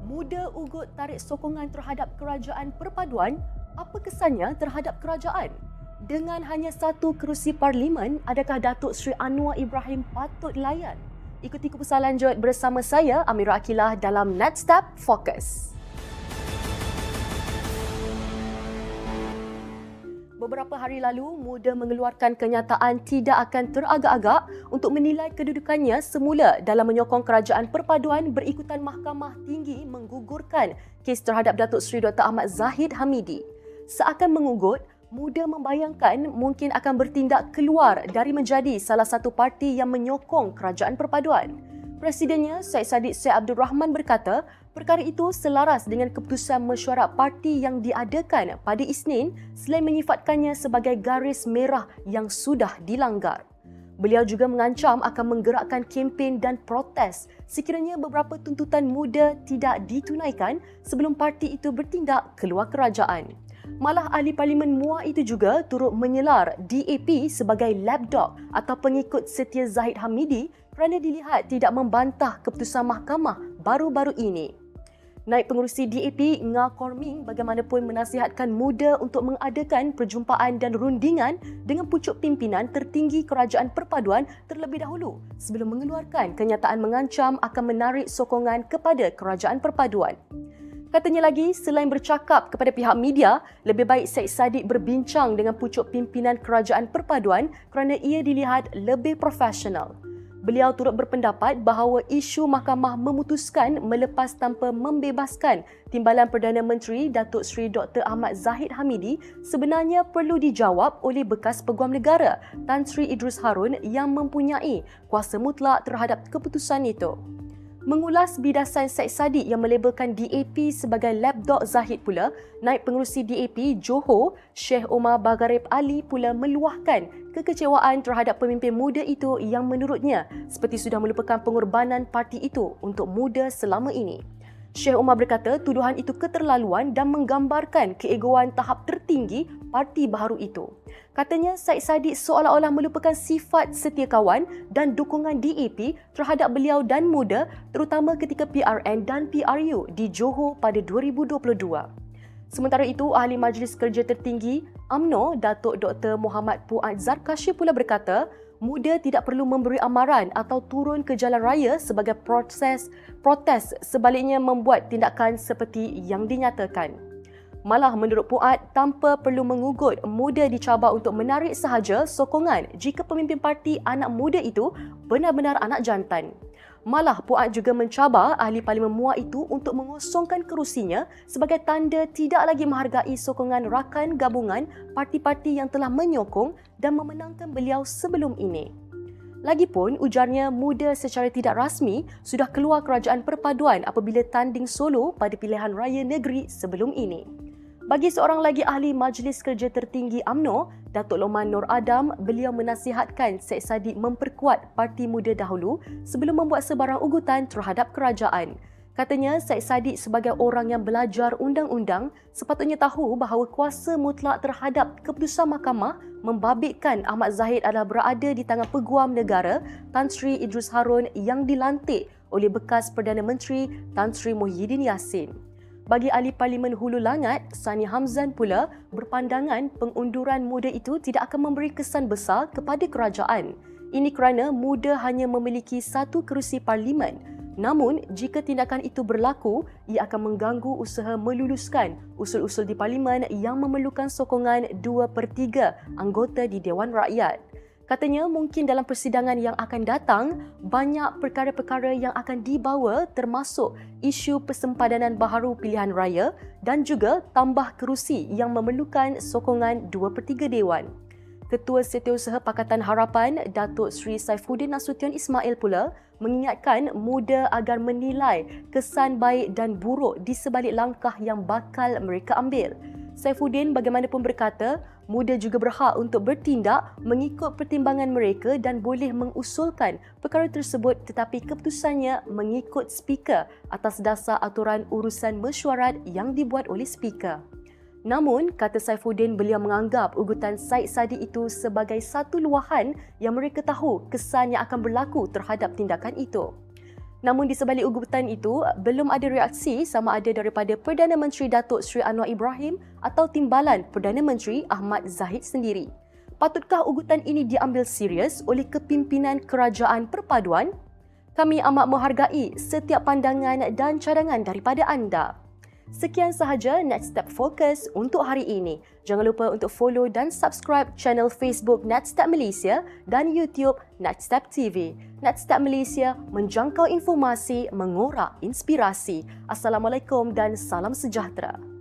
Muda ugut tarik sokongan terhadap kerajaan perpaduan, apa kesannya terhadap kerajaan? Dengan hanya satu kerusi parlimen, adakah Datuk Seri Anwar Ibrahim patut layan? Ikuti kupasan lanjut bersama saya, Amira Akilah dalam Next Step Focus. Beberapa hari lalu, Muda mengeluarkan kenyataan tidak akan teragak-agak untuk menilai kedudukannya semula dalam menyokong kerajaan perpaduan berikutan Mahkamah Tinggi menggugurkan kes terhadap Datuk Seri Dr. Ahmad Zahid Hamidi. Seakan mengugut, Muda membayangkan mungkin akan bertindak keluar dari menjadi salah satu parti yang menyokong kerajaan perpaduan. Presidennya, Syed Saddiq Syed Abdul Rahman berkata, perkara itu selaras dengan keputusan mesyuarat parti yang diadakan pada Isnin selain menyifatkannya sebagai garis merah yang sudah dilanggar. Beliau juga mengancam akan menggerakkan kempen dan protes sekiranya beberapa tuntutan Muda tidak ditunaikan sebelum parti itu bertindak keluar kerajaan. Malah ahli parlimen MUA itu juga turut menyelar DAP sebagai lapdog atau pengikut setia Zahid Hamidi kerana dilihat tidak membantah keputusan mahkamah baru-baru ini. Naib Pengerusi DAP Nga Korming bagaimanapun menasihatkan Muda untuk mengadakan perjumpaan dan rundingan dengan pucuk pimpinan tertinggi kerajaan perpaduan terlebih dahulu sebelum mengeluarkan kenyataan mengancam akan menarik sokongan kepada kerajaan perpaduan. Katanya lagi, selain bercakap kepada pihak media, lebih baik Syed Saddiq berbincang dengan pucuk pimpinan kerajaan perpaduan kerana ia dilihat lebih profesional. Beliau turut berpendapat bahawa isu mahkamah memutuskan melepas tanpa membebaskan Timbalan Perdana Menteri Datuk Seri Dr. Ahmad Zahid Hamidi sebenarnya perlu dijawab oleh bekas Peguam Negara Tan Sri Idrus Harun yang mempunyai kuasa mutlak terhadap keputusan itu. Mengulas bidasan Syed Saddiq yang melabelkan DAP sebagai lapdog Zahid pula, Naib Pengerusi DAP Johor, Sheikh Omar Bagharib Ali pula meluahkan kekecewaan terhadap pemimpin muda itu yang menurutnya seperti sudah melupakan pengorbanan parti itu untuk Muda selama ini. Sheikh Omar berkata tuduhan itu keterlaluan dan menggambarkan keegoan tahap tertinggi parti baharu itu. Katanya Syed Saddiq seolah-olah melupakan sifat setia kawan dan dukungan DAP terhadap beliau dan Muda terutama ketika PRN dan PRU di Johor pada 2022. Sementara itu, Ahli Majlis Kerja Tertinggi UMNO Datuk Dr. Muhammad Puat Zarkashi pula berkata, Muda tidak perlu memberi amaran atau turun ke jalan raya sebagai protes, sebaliknya membuat tindakan seperti yang dinyatakan. Malah menurut Puat, tanpa perlu mengugut, Muda dicabar untuk menarik sahaja sokongan jika pemimpin parti anak muda itu benar-benar anak jantan. Malah Puat juga mencabar ahli parlimen MUA itu untuk mengosongkan kerusinya sebagai tanda tidak lagi menghargai sokongan rakan gabungan parti-parti yang telah menyokong dan memenangkan beliau sebelum ini. Lagipun, ujarnya Muda secara tidak rasmi sudah keluar kerajaan perpaduan apabila tanding solo pada pilihan raya negeri sebelum ini. Bagi seorang lagi ahli Majlis Kerja Tertinggi UMNO, Datuk Loman Nur Adam, beliau menasihatkan Syed Saddiq memperkuat Parti Muda dahulu sebelum membuat sebarang ugutan terhadap kerajaan. Katanya Syed Saddiq sebagai orang yang belajar undang-undang sepatutnya tahu bahawa kuasa mutlak terhadap keputusan mahkamah membabitkan Ahmad Zahid adalah berada di tangan Peguam Negara Tan Sri Idrus Harun yang dilantik oleh bekas Perdana Menteri Tan Sri Muhyiddin Yassin. Bagi ahli Parlimen Hulu Langat, Sani Hamzan pula berpandangan pengunduran Muda itu tidak akan memberi kesan besar kepada kerajaan. Ini kerana Muda hanya memiliki satu kerusi parlimen. Namun, jika tindakan itu berlaku, ia akan mengganggu usaha meluluskan usul-usul di parlimen yang memerlukan sokongan 2/3 anggota di Dewan Rakyat. Katanya mungkin dalam persidangan yang akan datang, banyak perkara-perkara yang akan dibawa termasuk isu persempadanan baharu pilihan raya dan juga tambah kerusi yang memerlukan sokongan 2/3 Dewan. Ketua Setiausaha Pakatan Harapan, Datuk Seri Saifuddin Nasution Ismail pula mengingatkan Muda agar menilai kesan baik dan buruk di sebalik langkah yang bakal mereka ambil. Saifuddin bagaimanapun berkata, Muda juga berhak untuk bertindak mengikut pertimbangan mereka dan boleh mengusulkan perkara tersebut tetapi keputusannya mengikut speaker atas dasar aturan urusan mesyuarat yang dibuat oleh speaker. Namun, kata Saifuddin, beliau menganggap ugutan Syed Saddiq itu sebagai satu luahan yang mereka tahu kesan yang akan berlaku terhadap tindakan itu. Namun di sebalik ugutan itu, belum ada reaksi sama ada daripada Perdana Menteri Datuk Seri Anwar Ibrahim atau timbalan Perdana Menteri Ahmad Zahid sendiri. Patutkah ugutan ini diambil serius oleh kepimpinan Kerajaan Perpaduan? Kami amat menghargai setiap pandangan dan cadangan daripada anda. Sekian sahaja Next Step Focus untuk hari ini. Jangan lupa untuk follow dan subscribe channel Facebook Next Step Malaysia dan YouTube Next Step TV. Next Step Malaysia menjangkau informasi, mengorak inspirasi. Assalamualaikum dan salam sejahtera.